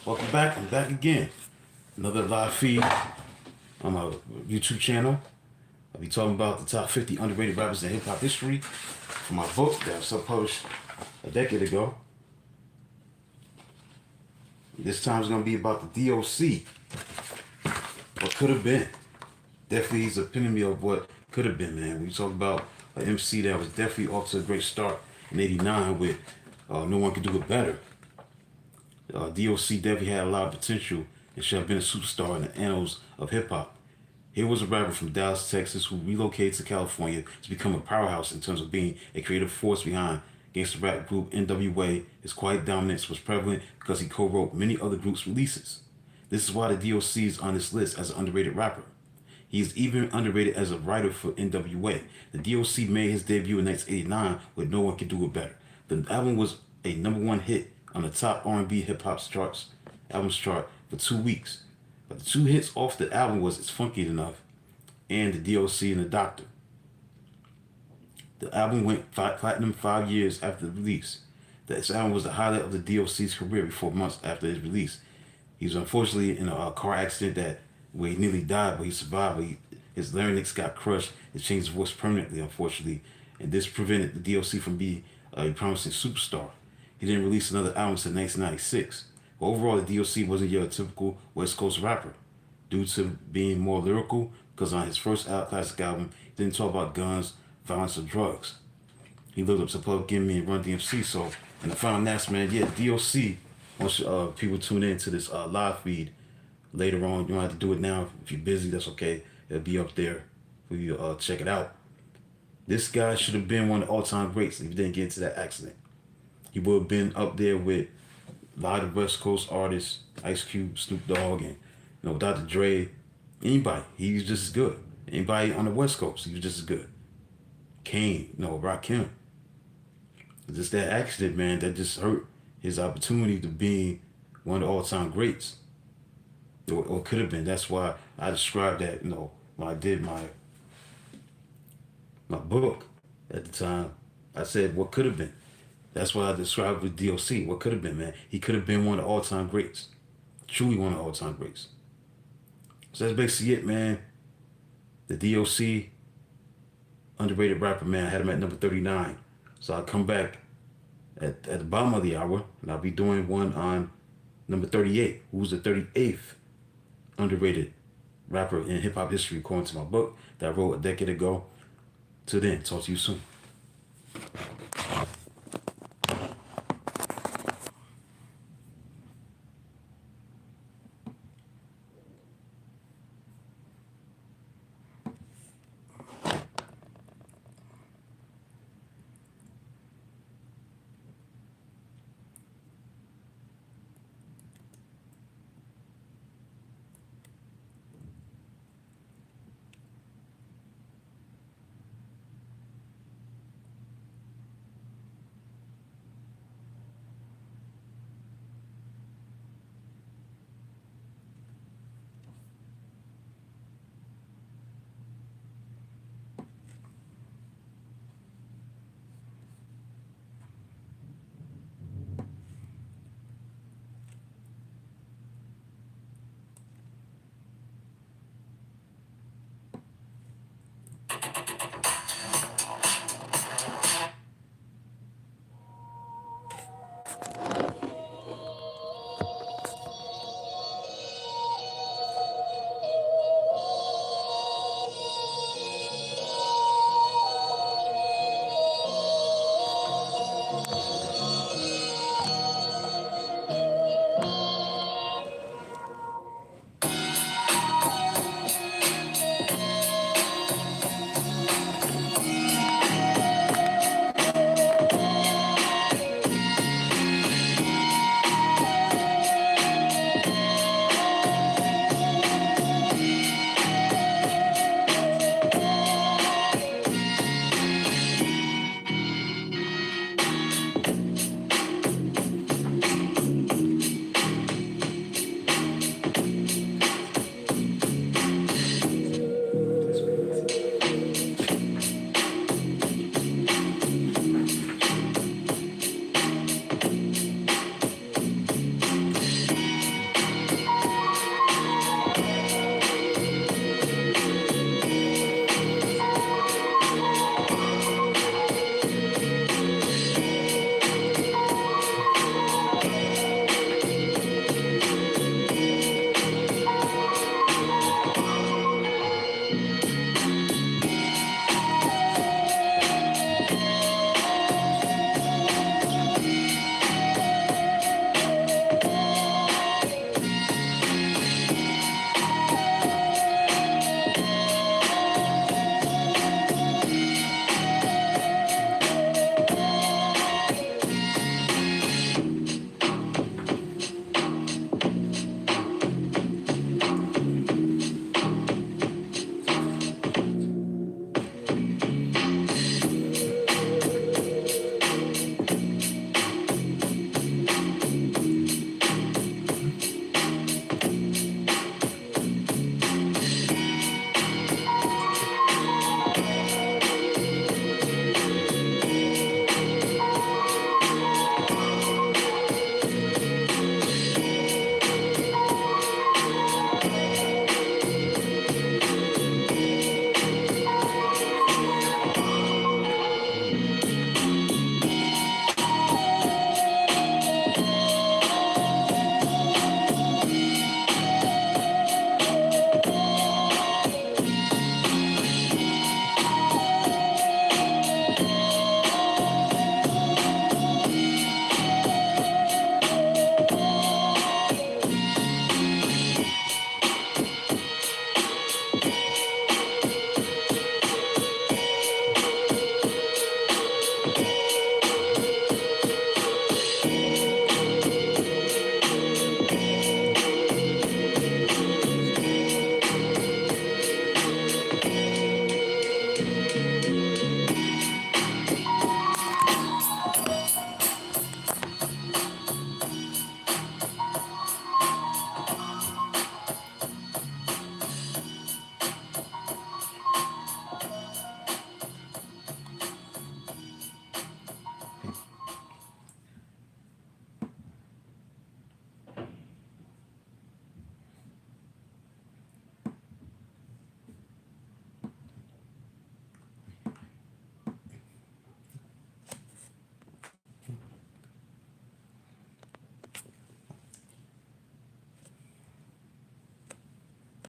Welcome back. I'm back again. Another live feed on my YouTube channel. I'll be talking about the top 50 underrated rappers in hip hop history from my book that was published a decade ago. This time it's going to be about the D.O.C. What could have been. Definitely he's the epitome of what could have been, man. We talk about an MC that was definitely off to a great start in '89 with No One Could Do It Better. D.O.C. definitely had a lot of potential and should have been a superstar in the annals of hip-hop. He was a rapper from Dallas, Texas, who relocated to California to become a powerhouse in terms of being a creative force behind gangster rap group NWA. His quiet dominance was prevalent because he co-wrote many other groups' releases. This is why the D.O.C. is on this list as an underrated rapper. He is even underrated as a writer for NWA. The D.O.C. made his debut in 1989 with No One Can Do It Better. The album was a #1 hit on the top R&B hip-hop albums chart for 2 weeks. But the 2 hits off the album was It's Funky Enough and the D.O.C. and the Doctor. The album went platinum 5 years after the release. This album was the highlight of the D.O.C.'s career before months after his release. He was unfortunately in a car accident where he nearly died, but he survived. His larynx got crushed. It changed his voice permanently, unfortunately, and this prevented the D.O.C. from being a promising superstar. He didn't release another album until 1996. But overall, the D.O.C. wasn't your typical West Coast rapper. Due to being more lyrical, because on his first classic album, he didn't talk about guns, violence, or drugs. He lived up to Plug Gimme and Run DMC. So, in the final announcement, man, yeah, D.O.C. Once people tune in to this live feed later on, you don't have to do it now. If you're busy, that's okay. It'll be up there for you to check it out. This guy should have been one of the all-time greats if he didn't get into that accident. He would have been up there with a lot of West Coast artists, Ice Cube, Snoop Dogg, and You know, Dr. Dre, anybody, he was just as good. Anybody on the West Coast, he was just as good. Kane, you know, Rakim. Just that accident, man, that just hurt his opportunity to be one of the all-time greats, or could have been. That's why I described that, you know, when I did my book at the time. I said what could have been. That's why I described with D.O.C. What could have been, man. He could have been one of the all-time greats, truly one of the all-time greats. So that's basically it, man. The D.O.C. underrated rapper, man. I had him at number 39. So I'll come back at the bottom of the hour, and I'll be doing one on number 38, who's the 38th underrated rapper in hip hop history, according to my book that I wrote a decade ago. Till then, talk to you soon.